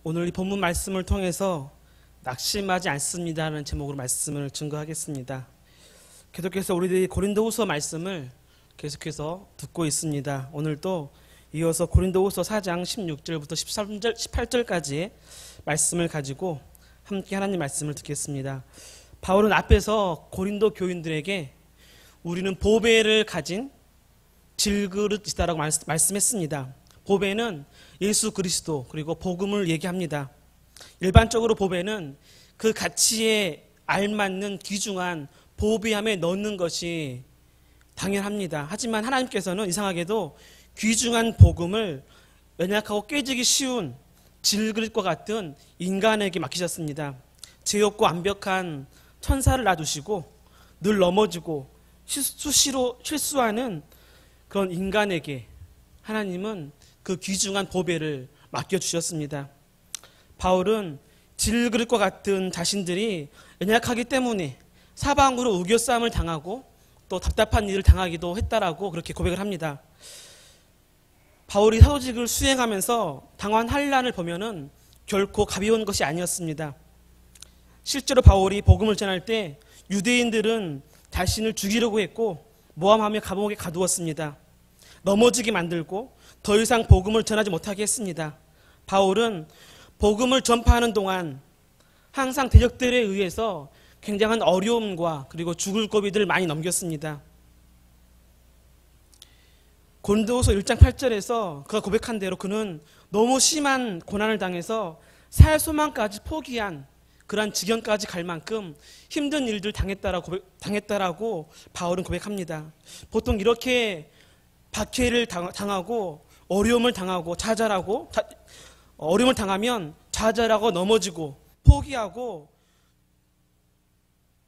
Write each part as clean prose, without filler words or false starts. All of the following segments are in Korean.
오늘 이 본문 말씀을 통해서 낙심하지 않습니다라는 제목으로 말씀을 증거하겠습니다. 계속해서 우리들이 고린도후서 말씀을 계속해서 듣고 있습니다. 오늘도 이어서 고린도후서 4장 16절부터 13절, 18절까지의 말씀을 가지고 함께 하나님 말씀을 듣겠습니다. 바울은 앞에서 고린도 교인들에게 우리는 보배를 가진 질그릇이다라고 말씀했습니다. 보배는 예수 그리스도 그리고 복음을 얘기합니다. 일반적으로 보배는 그 가치에 알맞는 귀중한 보배함에 넣는 것이 당연합니다. 하지만 하나님께서는 이상하게도 귀중한 복음을 연약하고 깨지기 쉬운 질그릇과 같은 인간에게 맡기셨습니다. 죄 없고 완벽한 천사를 놔두시고 늘 넘어지고 수시로 실수하는 그런 인간에게 하나님은 그 귀중한 보배를 맡겨주셨습니다. 바울은 질그릇과 같은 자신들이 연약하기 때문에 사방으로 우겨싸움을 당하고 또 답답한 일을 당하기도 했다라고 그렇게 고백을 합니다. 바울이 사도직을 수행하면서 당한 환난을 보면은 결코 가벼운 것이 아니었습니다. 실제로 바울이 복음을 전할 때 유대인들은 자신을 죽이려고 했고 모함하며 감옥에 가두었습니다. 넘어지게 만들고 더 이상 복음을 전하지 못하게 했습니다. 바울은 복음을 전파하는 동안 항상 대적들에 의해서 굉장한 어려움과 그리고 죽을 고비들을 많이 넘겼습니다. 고린도후서 1장 8절에서 그가 고백한 대로 그는 너무 심한 고난을 당해서 살 소망까지 포기한 그러한 지경까지 갈 만큼 힘든 일들 당했다라고 바울은 고백합니다. 보통 이렇게 박해를 당하고 어려움을 당하고 어려움을 당하면 좌절하고 넘어지고 포기하고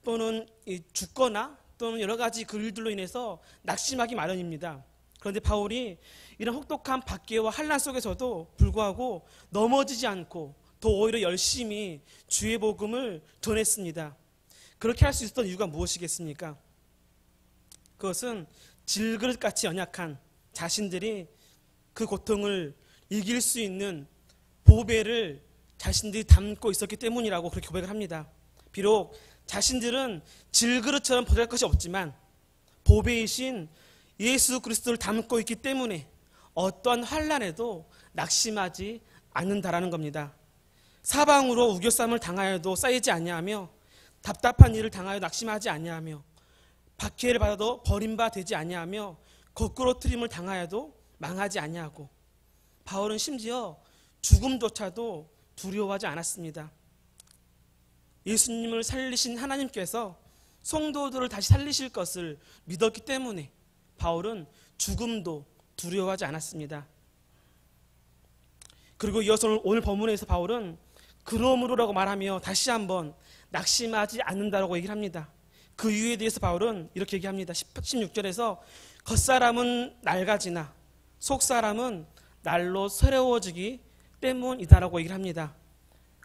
또는 죽거나 또는 여러 가지 그 일들로 인해서 낙심하기 마련입니다. 그런데 바울이 이런 혹독한 박해와 환난 속에서도 불구하고 넘어지지 않고 더 오히려 열심히 주의 복음을 전했습니다. 그렇게 할 수 있었던 이유가 무엇이겠습니까? 그것은 질그릇같이 연약한 자신들이 그 고통을 이길 수 있는 보배를 자신들이 담고 있었기 때문이라고 그렇게 고백을 합니다. 비록 자신들은 질그릇처럼 보잘 것이 없지만 보배이신 예수 그리스도를 담고 있기 때문에 어떠한 환난에도 낙심하지 않는다라는 겁니다. 사방으로 우겨쌈을 당하여도 쌓이지 아니하며 답답한 일을 당하여 낙심하지 아니하며 박해를 받아도 버림바 되지 아니하며 거꾸로 트림을 당하여도 망하지 아니하고 바울은 심지어 죽음조차도 두려워하지 않았습니다. 예수님을 살리신 하나님께서 성도들을 다시 살리실 것을 믿었기 때문에 바울은 죽음도 두려워하지 않았습니다. 그리고 이어서 오늘 본문에서 바울은 그러므로라고 말하며 다시 한번 낙심하지 않는다라고 얘기를 합니다. 그 이유에 대해서 바울은 이렇게 얘기합니다. 16절에서 겉사람은 낡아지나 속사람은 날로 새로워지기 때문이다라고 얘기를 합니다.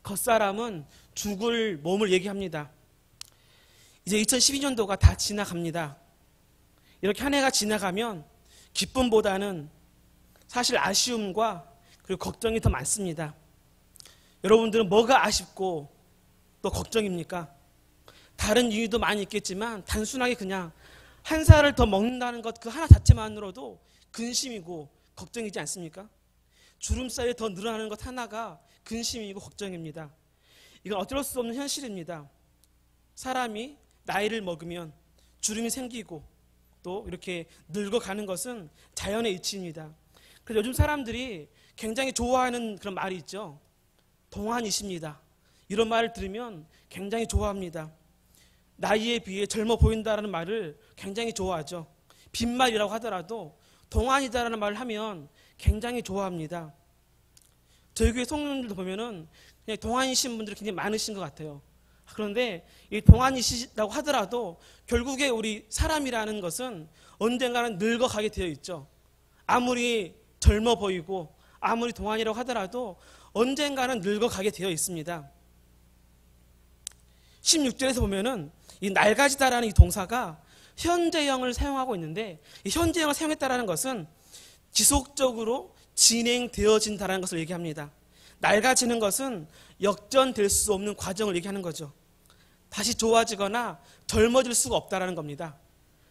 겉사람은 죽을 몸을 얘기합니다. 이제 2012년도가 다 지나갑니다. 이렇게 한 해가 지나가면 기쁨보다는 사실 아쉬움과 그리고 걱정이 더 많습니다. 여러분들은 뭐가 아쉽고 또 걱정입니까? 다른 이유도 많이 있겠지만 단순하게 그냥 한 살을 더 먹는다는 것 그 하나 자체만으로도 근심이고 걱정이지 않습니까? 주름살이 더 늘어나는 것 하나가 근심이고 걱정입니다. 이건 어쩔 수 없는 현실입니다. 사람이 나이를 먹으면 주름이 생기고 또 이렇게 늙어가는 것은 자연의 이치입니다. 그래서 요즘 사람들이 굉장히 좋아하는 그런 말이 있죠. 동안이십니다. 이런 말을 들으면 굉장히 좋아합니다. 나이에 비해 젊어 보인다라는 말을 굉장히 좋아하죠. 빈말이라고 하더라도 동안이다라는 말을 하면 굉장히 좋아합니다. 저희 교회 성도님들도 보면은 그냥 동안이신 분들이 굉장히 많으신 것 같아요. 그런데 이 동안이시라고 하더라도 결국에 우리 사람이라는 것은 언젠가는 늙어가게 되어 있죠. 아무리 젊어 보이고 아무리 동안이라고 하더라도 언젠가는 늙어가게 되어 있습니다. 16절에서 보면은 이 낡아지다라는 이 동사가 현재형을 사용하고 있는데 이 현재형을 사용했다라는 것은 지속적으로 진행되어진다는 것을 얘기합니다. 낡아지는 것은 역전될 수 없는 과정을 얘기하는 거죠. 다시 좋아지거나 젊어질 수가 없다라는 겁니다.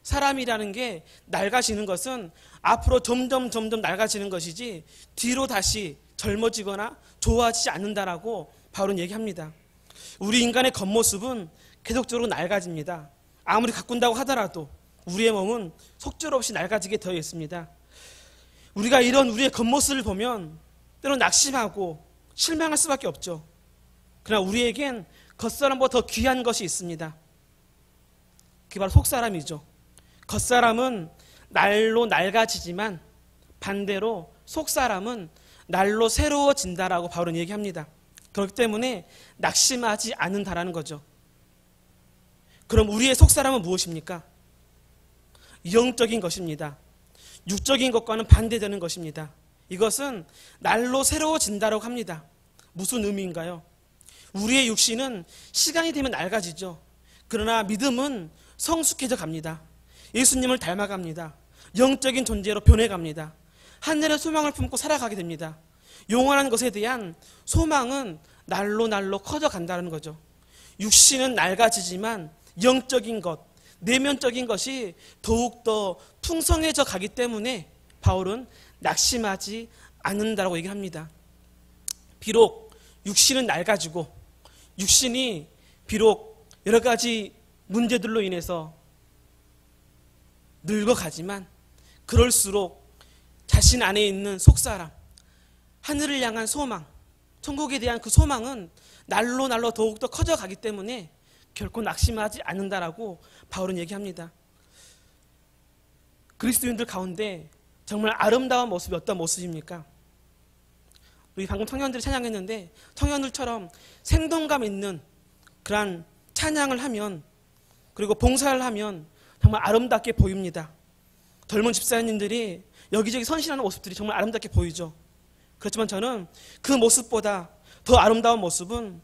사람이라는 게 낡아지는 것은 앞으로 점점 낡아지는 것이지 뒤로 다시 젊어지거나 좋아지지 않는다라고 바울은 얘기합니다. 우리 인간의 겉모습은 계속적으로 낡아집니다. 아무리 가꾼다고 하더라도 우리의 몸은 속절없이 낡아지게 되어 있습니다. 우리가 이런 우리의 겉모습을 보면 때로는 낙심하고 실망할 수밖에 없죠. 그러나 우리에겐 겉사람보다 더 귀한 것이 있습니다. 그게 바로 속사람이죠. 겉사람은 날로 낡아지지만 반대로 속사람은 날로 새로워진다라고 바울은 얘기합니다. 그렇기 때문에 낙심하지 않는다라는 거죠. 그럼 우리의 속사람은 무엇입니까? 영적인 것입니다. 육적인 것과는 반대되는 것입니다. 이것은 날로 새로워진다라고 합니다. 무슨 의미인가요? 우리의 육신은 시간이 되면 낡아지죠. 그러나 믿음은 성숙해져 갑니다. 예수님을 닮아갑니다. 영적인 존재로 변해갑니다. 하늘의 소망을 품고 살아가게 됩니다. 영원한 것에 대한 소망은 날로 커져간다는 거죠. 육신은 낡아지지만 영적인 것, 내면적인 것이 더욱더 풍성해져 가기 때문에 바울은 낙심하지 않는다라고 얘기합니다. 비록 육신은 낡아지고 육신이 비록 여러 가지 문제들로 인해서 늙어가지만 그럴수록 자신 안에 있는 속사람, 하늘을 향한 소망, 천국에 대한 그 소망은 날로 더욱더 커져가기 때문에 결코 낙심하지 않는다라고 바울은 얘기합니다. 그리스도인들 가운데 정말 아름다운 모습이 어떤 모습입니까? 우리 방금 청년들이 찬양했는데 청년들처럼 생동감 있는 그러한 찬양을 하면 그리고 봉사를 하면 정말 아름답게 보입니다. 젊은 집사님들이 여기저기 선신하는 모습들이 정말 아름답게 보이죠. 그렇지만 저는 그 모습보다 더 아름다운 모습은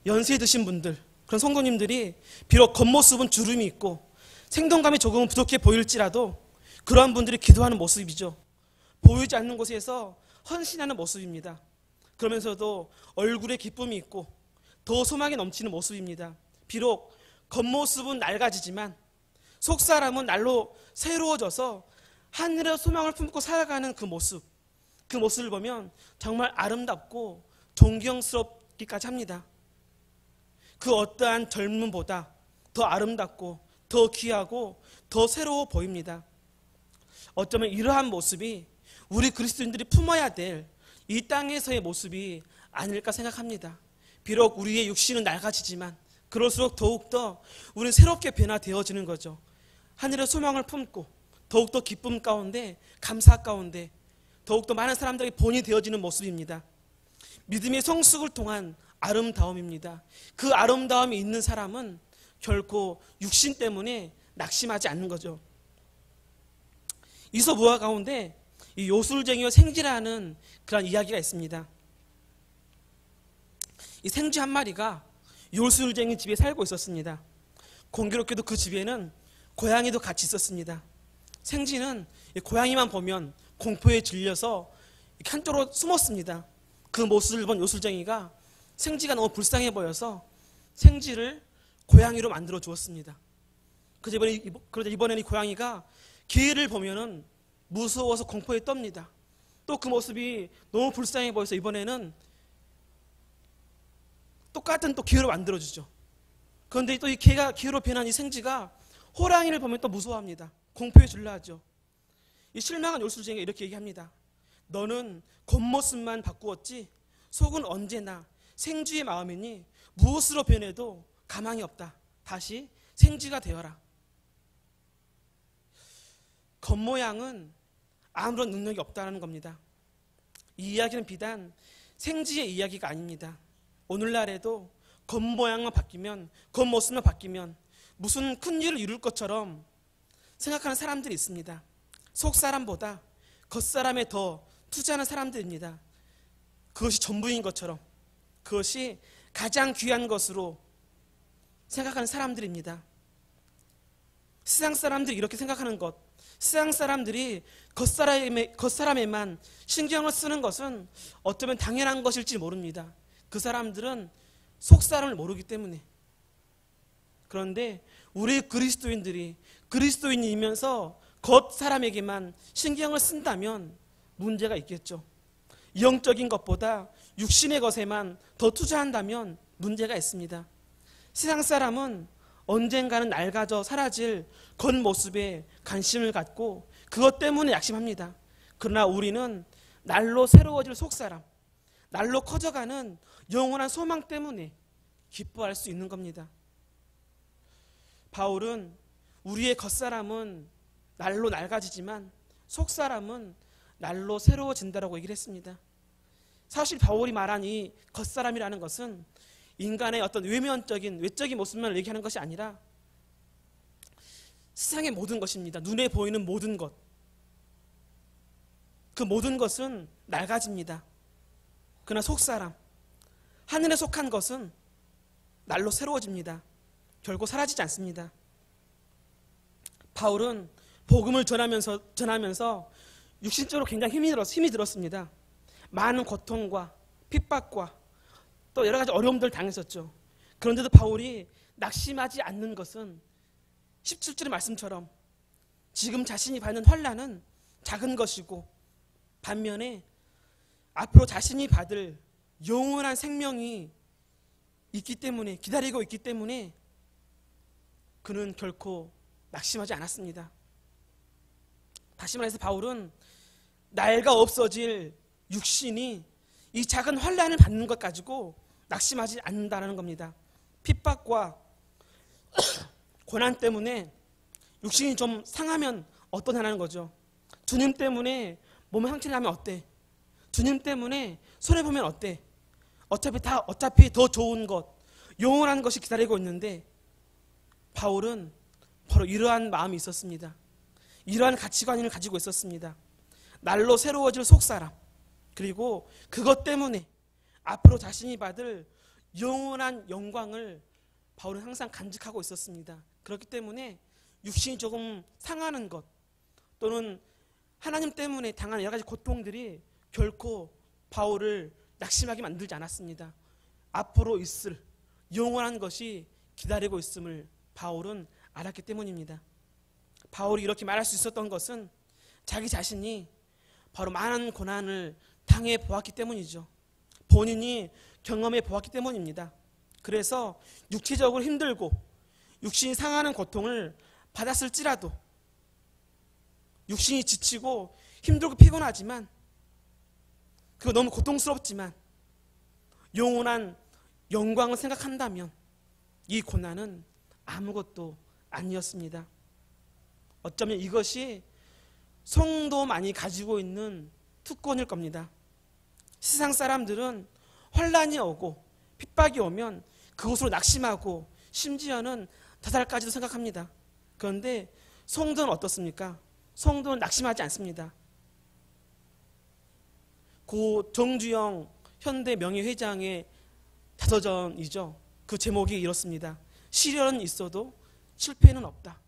연세 드신 분들, 그런 성도님들이 비록 겉모습은 주름이 있고 생동감이 조금은 부족해 보일지라도 그러한 분들이 기도하는 모습이죠. 보이지 않는 곳에서 헌신하는 모습입니다. 그러면서도 얼굴에 기쁨이 있고 더 소망이 넘치는 모습입니다. 비록 겉모습은 낡아지지만 속사람은 날로 새로워져서 하늘의 소망을 품고 살아가는 그 모습을 보면 정말 아름답고 존경스럽기까지 합니다. 그 어떠한 젊음보다 더 아름답고 더 귀하고 더 새로워 보입니다. 어쩌면 이러한 모습이 우리 그리스도인들이 품어야 될 이 땅에서의 모습이 아닐까 생각합니다. 비록 우리의 육신은 낡아지지만 그럴수록 더욱더 우리는 새롭게 변화되어지는 거죠. 하늘의 소망을 품고 더욱더 기쁨 가운데 감사 가운데 더욱더 많은 사람들에게 본이 되어지는 모습입니다. 믿음의 성숙을 통한 아름다움입니다. 그 아름다움이 있는 사람은 결코 육신 때문에 낙심하지 않는 거죠. 이소무화 가운데 이 요술쟁이와 생쥐라는 그런 이야기가 있습니다. 이 생쥐 한 마리가 요술쟁이 집에 살고 있었습니다. 공교롭게도 그 집에는 고양이도 같이 있었습니다. 생쥐는 고양이만 보면 공포에 질려서 한쪽으로 숨었습니다. 그 모습을 본 요술쟁이가 생쥐가 너무 불쌍해 보여서 생쥐를 고양이로 만들어 주었습니다. 그러자 이번에는 이 고양이가 개를 보면은 무서워서 공포에 떱니다. 또 그 모습이 너무 불쌍해 보여서 이번에는 똑같은 또 기회로 만들어주죠. 그런데 또 이 기회로 변한 이 생쥐가 호랑이를 보면 또 무서워합니다. 공포에 질러하죠. 이 실망한 요술쟁이가 이렇게 얘기합니다. 너는 겉모습만 바꾸었지 속은 언제나 생쥐의 마음이니 무엇으로 변해도 가망이 없다. 다시 생쥐가 되어라. 겉모양은 아무런 능력이 없다는 겁니다. 이 이야기는 비단 생쥐의 이야기가 아닙니다. 오늘날에도 겉모양만 바뀌면, 겉모습만 바뀌면 무슨 큰 일을 이룰 것처럼 생각하는 사람들이 있습니다. 속사람보다 겉사람에 더 투자하는 사람들입니다. 그것이 전부인 것처럼, 그것이 가장 귀한 것으로 생각하는 사람들입니다. 세상 사람들이 이렇게 생각하는 것, 세상 사람들이 겉사람에만 신경을 쓰는 것은 어쩌면 당연한 것일지 모릅니다. 그 사람들은 속사람을 모르기 때문에. 그런데 우리 그리스도인들이 그리스도인이면서 겉사람에게만 신경을 쓴다면 문제가 있겠죠. 영적인 것보다 육신의 것에만 더 투자한다면 문제가 있습니다. 세상 사람은 언젠가는 낡아져 사라질 겉모습에 관심을 갖고 그것 때문에 낙심합니다. 그러나 우리는 날로 새로워질 속사람, 날로 커져가는 영원한 소망 때문에 기뻐할 수 있는 겁니다. 바울은 우리의 겉사람은 날로 낡아지지만 속사람은 날로 새로워진다라고 얘기를 했습니다. 사실 바울이 말한 이 겉사람이라는 것은 인간의 어떤 외적인 모습만 얘기하는 것이 아니라 세상의 모든 것입니다. 눈에 보이는 모든 것. 그 모든 것은 낡아집니다. 그러나 속사람, 하늘에 속한 것은 날로 새로워집니다. 결코 사라지지 않습니다. 바울은 복음을 전하면서 육신적으로 굉장히 힘이 들었습니다. 많은 고통과 핍박과 또 여러 가지 어려움들을 당했었죠. 그런데도 바울이 낙심하지 않는 것은 17절의 말씀처럼 지금 자신이 받는 환난은 작은 것이고 반면에 앞으로 자신이 받을 영원한 생명이 있기 때문에, 기다리고 있기 때문에 그는 결코 낙심하지 않았습니다. 다시 말해서 바울은 낡아 없어질 육신이 이 작은 환난을 받는 것 가지고 낙심하지 않는다는 겁니다. 핍박과 고난 때문에 육신이 좀 상하면 어떠냐는 거죠. 주님 때문에 몸에 상처를 나면 어때? 주님 때문에 손해보면 어때? 어차피 더 좋은 것, 영원한 것이 기다리고 있는데 바울은 바로 이러한 마음이 있었습니다. 이러한 가치관을 가지고 있었습니다. 날로 새로워질 속사람, 그리고 그것 때문에 앞으로 자신이 받을 영원한 영광을 바울은 항상 간직하고 있었습니다. 그렇기 때문에 육신이 조금 상하는 것 또는 하나님 때문에 당하는 여러 가지 고통들이 결코 바울을 낙심하게 만들지 않았습니다. 앞으로 있을 영원한 것이 기다리고 있음을 바울은 알았기 때문입니다. 바울이 이렇게 말할 수 있었던 것은 자기 자신이 바로 많은 고난을 당해 보았기 때문이죠. 본인이 경험해 보았기 때문입니다. 그래서 육체적으로 힘들고 육신이 상하는 고통을 받았을지라도 육신이 지치고 힘들고 피곤하지만 그거 너무 고통스럽지만 영원한 영광을 생각한다면 이 고난은 아무것도 아니었습니다. 어쩌면 이것이 성도만이 가지고 있는 특권일 겁니다. 세상 사람들은 환난이 오고 핍박이 오면 그것으로 낙심하고 심지어는 자살까지도 생각합니다. 그런데 성도는 어떻습니까? 성도는 낙심하지 않습니다. 고 정주영 현대 명예회장의 자서전이죠. 그 제목이 이렇습니다. 시련은 있어도 실패는 없다.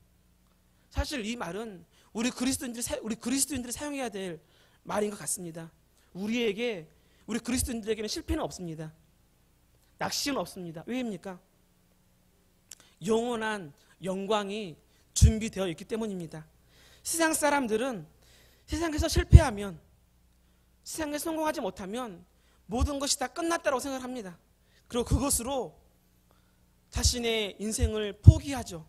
사실 이 말은 우리 그리스도인들이 사용해야 될 말인 것 같습니다. 우리 그리스도인들에게는 실패는 없습니다. 낙심은 없습니다. 왜입니까? 영원한 영광이 준비되어 있기 때문입니다. 세상 사람들은 세상에서 실패하면, 세상에서 성공하지 못하면 모든 것이 다 끝났다고 생각합니다. 그리고 그것으로 자신의 인생을 포기하죠.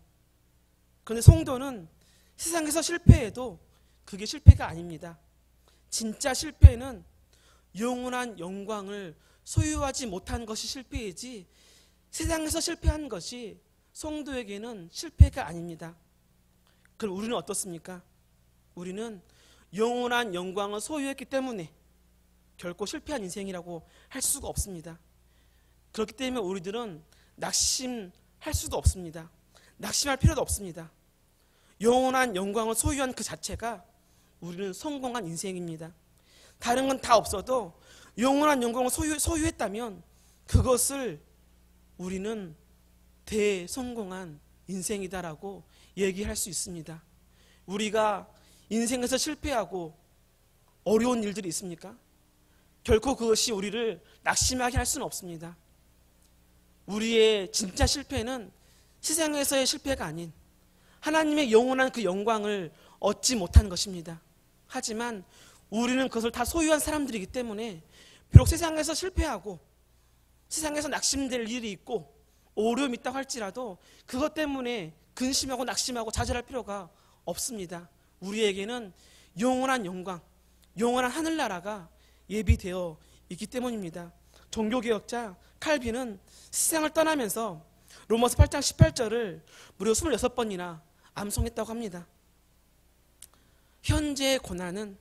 그런데 성도는 세상에서 실패해도 그게 실패가 아닙니다. 진짜 실패는 영원한 영광을 소유하지 못한 것이 실패이지 세상에서 실패한 것이 성도에게는 실패가 아닙니다. 그럼 우리는 어떻습니까? 우리는 영원한 영광을 소유했기 때문에 결코 실패한 인생이라고 할 수가 없습니다. 그렇기 때문에 우리들은 낙심할 수도 없습니다. 낙심할 필요도 없습니다. 영원한 영광을 소유한 그 자체가 우리는 성공한 인생입니다. 다른 건 다 없어도 영원한 영광을 소유했다면 그것을 우리는 대성공한 인생이다라고 얘기할 수 있습니다. 우리가 인생에서 실패하고 어려운 일들이 있습니까? 결코 그것이 우리를 낙심하게 할 수는 없습니다. 우리의 진짜 실패는 세상에서의 실패가 아닌 하나님의 영원한 그 영광을 얻지 못한 것입니다. 하지만 우리는 그것을 다 소유한 사람들이기 때문에 비록 세상에서 실패하고 세상에서 낙심될 일이 있고 어려움이 있다고 할지라도 그것 때문에 근심하고 낙심하고 좌절할 필요가 없습니다. 우리에게는 영원한 영광, 영원한 하늘나라가 예비되어 있기 때문입니다. 종교개혁자 칼빈은 세상을 떠나면서 로마서 8장 18절을 무려 26번이나 암송했다고 합니다. 현재의 고난은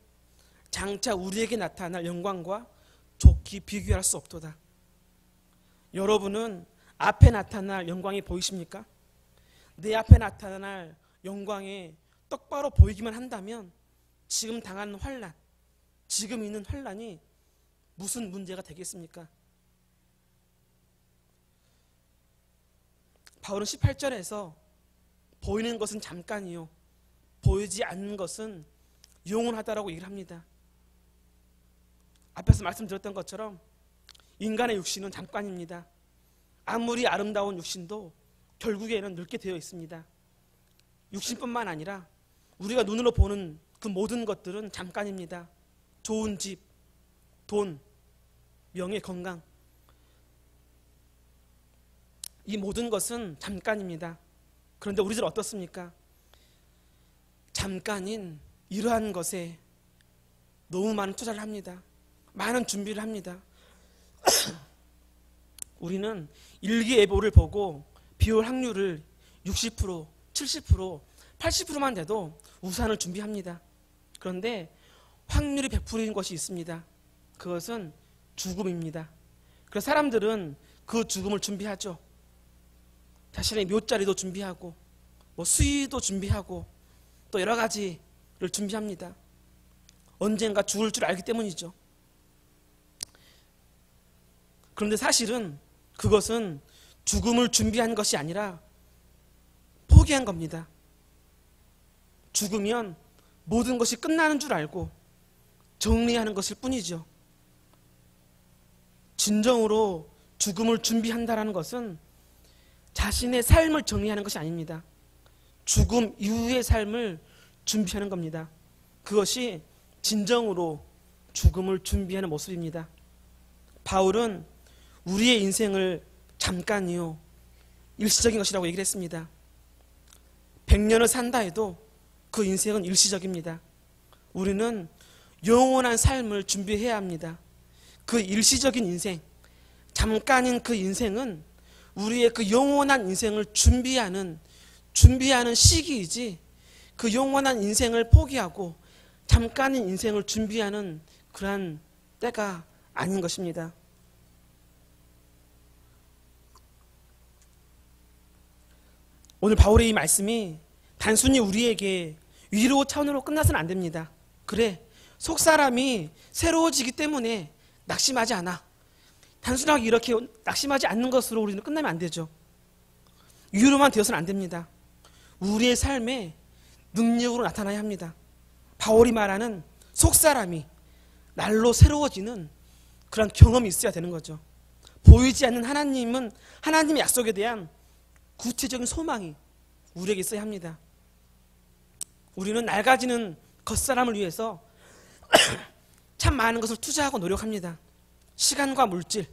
장차 우리에게 나타날 영광과 좋게 비교할 수 없도다. 여러분은 앞에 나타날 영광이 보이십니까? 내 앞에 나타날 영광에 똑바로 보이기만 한다면 지금 당하는 환난, 지금 있는 환난이 무슨 문제가 되겠습니까? 바울은 18절에서 보이는 것은 잠깐이요 보이지 않는 것은 영원하다라고 얘기를 합니다. 앞에서 말씀드렸던 것처럼 인간의 육신은 잠깐입니다. 아무리 아름다운 육신도 결국에는 늙게 되어 있습니다. 육신뿐만 아니라 우리가 눈으로 보는 그 모든 것들은 잠깐입니다. 좋은 집, 돈, 명예, 건강, 이 모든 것은 잠깐입니다. 그런데 우리들 어떻습니까? 잠깐인 이러한 것에 너무 많은 투자를 합니다. 많은 준비를 합니다. 우리는 일기예보를 보고 비올 확률을 60%, 70%, 80%만 돼도 우산을 준비합니다. 그런데 확률이 100%인 것이 있습니다. 그것은 죽음입니다. 그래서 사람들은 그 죽음을 준비하죠. 자신의 묘자리도 준비하고 수의도 준비하고 또 여러 가지를 준비합니다. 언젠가 죽을 줄 알기 때문이죠. 그런데 사실은 그것은 죽음을 준비한 것이 아니라 포기한 겁니다. 죽으면 모든 것이 끝나는 줄 알고 정리하는 것일 뿐이죠. 진정으로 죽음을 준비한다는 것은 자신의 삶을 정리하는 것이 아닙니다. 죽음 이후의 삶을 준비하는 겁니다. 그것이 진정으로 죽음을 준비하는 모습입니다. 바울은 우리의 인생을 잠깐이요 일시적인 것이라고 얘기를 했습니다. 100년을 산다 해도 그 인생은 일시적입니다. 우리는 영원한 삶을 준비해야 합니다. 그 일시적인 인생, 잠깐인 그 인생은 우리의 그 영원한 인생을 준비하는 시기이지 그 영원한 인생을 포기하고 잠깐인 인생을 준비하는 그러한 때가 아닌 것입니다. 오늘 바울의 이 말씀이 단순히 우리에게 위로 차원으로 끝나서는 안 됩니다. 그래, 속사람이 새로워지기 때문에 낙심하지 않아. 단순하게 이렇게 낙심하지 않는 것으로 우리는 끝나면 안 되죠. 위로만 되어서는 안 됩니다. 우리의 삶에 능력으로 나타나야 합니다. 바울이 말하는 속사람이 날로 새로워지는 그런 경험이 있어야 되는 거죠. 보이지 않는 하나님의 약속에 대한 구체적인 소망이 우리에게 있어야 합니다. 우리는 낡아지는 겉사람을 위해서 참 많은 것을 투자하고 노력합니다. 시간과 물질,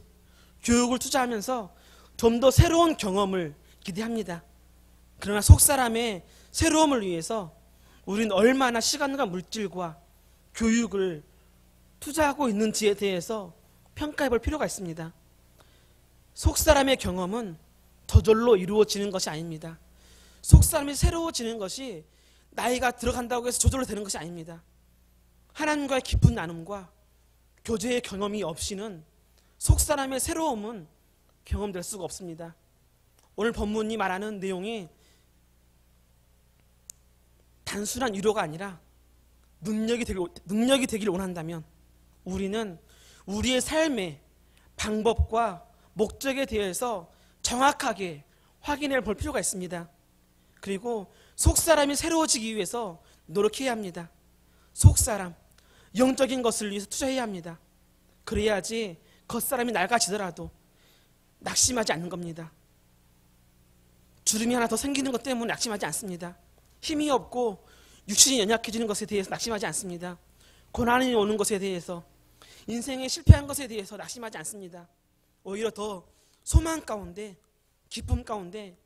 교육을 투자하면서 좀 더 새로운 경험을 기대합니다. 그러나 속사람의 새로움을 위해서 우리는 얼마나 시간과 물질과 교육을 투자하고 있는지에 대해서 평가해 볼 필요가 있습니다. 속사람의 경험은 저절로 이루어지는 것이 아닙니다. 속사람이 새로워지는 것이 나이가 들어간다고 해서 저절로 되는 것이 아닙니다. 하나님과의 깊은 나눔과 교제의 경험이 없이는 속사람의 새로움은 경험될 수가 없습니다. 오늘 본문이 말하는 내용이 단순한 위로가 아니라 능력이 되길 원한다면 우리는 우리의 삶의 방법과 목적에 대해서 정확하게 확인해 볼 필요가 있습니다. 그리고 속사람이 새로워지기 위해서 노력해야 합니다. 속사람, 영적인 것을 위해서 투자해야 합니다. 그래야지 겉사람이 낡아지더라도 낙심하지 않는 겁니다. 주름이 하나 더 생기는 것 때문에 낙심하지 않습니다. 힘이 없고 육신이 연약해지는 것에 대해서 낙심하지 않습니다. 고난이 오는 것에 대해서, 인생에 실패한 것에 대해서 낙심하지 않습니다. 오히려 더 소망 가운데, 기쁨 가운데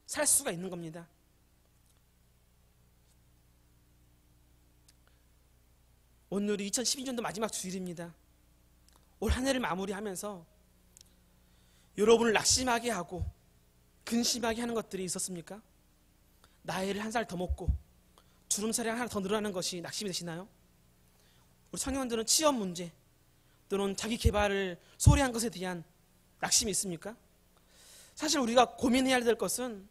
살 수가 있는 겁니다. 오늘이 2012년도 마지막 주일입니다. 올 한 해를 마무리하면서 여러분을 낙심하게 하고 근심하게 하는 것들이 있었습니까? 나이를 한 살 더 먹고 주름살이 하나 더 늘어나는 것이 낙심이 되시나요? 우리 청년들은 취업 문제 또는 자기 개발을 소홀히 한 것에 대한 낙심이 있습니까? 사실 우리가 고민해야 될 것은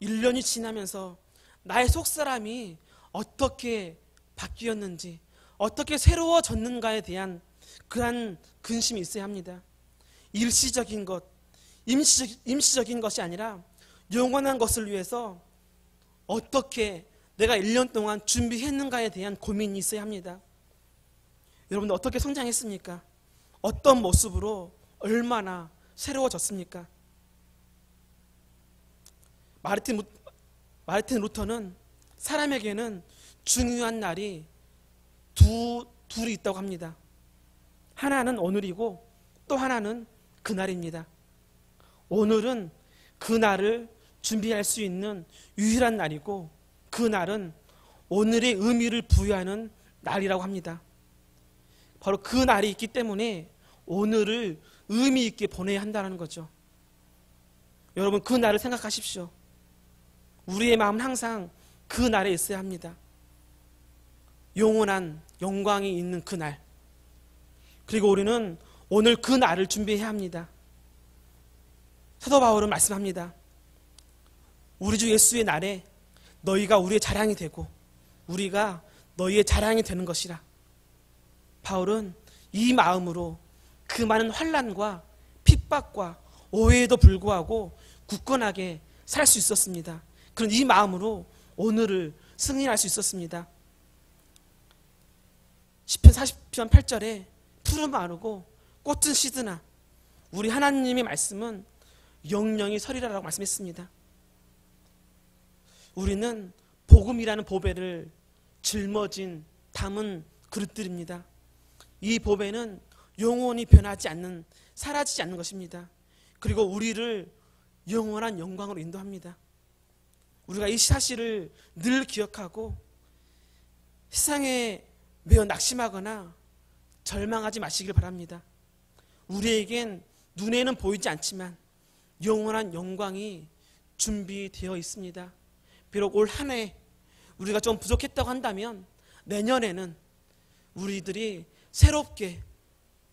1년이 지나면서 나의 속사람이 어떻게 바뀌었는지, 어떻게 새로워졌는가에 대한 그러한 근심이 있어야 합니다. 일시적인 것, 임시적인 것이 아니라 영원한 것을 위해서 어떻게 내가 1년 동안 준비했는가에 대한 고민이 있어야 합니다. 여러분들 어떻게 성장했습니까? 어떤 모습으로 얼마나 새로워졌습니까? 마르틴 루터는 사람에게는 중요한 날이 둘이 있다고 합니다. 하나는 오늘이고 또 하나는 그날입니다. 오늘은 그날을 준비할 수 있는 유일한 날이고, 그날은 오늘의 의미를 부여하는 날이라고 합니다. 바로 그 날이 있기 때문에 오늘을 의미 있게 보내야 한다는 거죠. 여러분, 그 날을 생각하십시오. 우리의 마음은 항상 그 날에 있어야 합니다. 영원한 영광이 있는 그 날. 그리고 우리는 오늘 그 날을 준비해야 합니다. 사도 바울은 말씀합니다. 우리 주 예수의 날에 너희가 우리의 자랑이 되고 우리가 너희의 자랑이 되는 것이라. 바울은 이 마음으로 그 많은 환난과 핍박과 오해에도 불구하고 굳건하게 살 수 있었습니다. 그런 이 마음으로 오늘을 승리할 수 있었습니다. 시편 40편 8절에 푸른 마르고 꽃은 시드나 우리 하나님의 말씀은 영영이 서리라라고 말씀했습니다. 우리는 복음이라는 보배를 짊어진 담은 그릇들입니다. 이 보배는 영원히 변하지 않는, 사라지지 않는 것입니다. 그리고 우리를 영원한 영광으로 인도합니다. 우리가 이 사실을 늘 기억하고 세상에 매어 낙심하거나 절망하지 마시길 바랍니다. 우리에겐 눈에는 보이지 않지만 영원한 영광이 준비되어 있습니다. 비록 올 한 해 우리가 좀 부족했다고 한다면 내년에는 우리들이 새롭게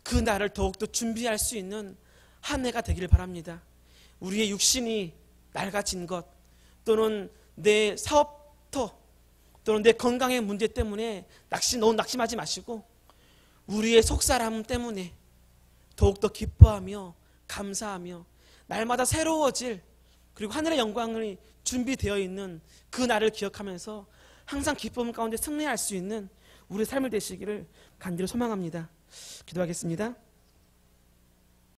그 날을 더욱더 준비할 수 있는 한 해가 되기를 바랍니다. 우리의 육신이 낡아진 것 또는 내 사업터 또는 내 건강의 문제 때문에 너무 낙심하지 마시고 우리의 속사람 때문에 더욱더 기뻐하며 감사하며 날마다 새로워질, 그리고 하늘의 영광이 준비되어 있는 그 날을 기억하면서 항상 기쁨 가운데 승리할 수 있는 우리의 삶을 되시기를 간절히 소망합니다. 기도하겠습니다.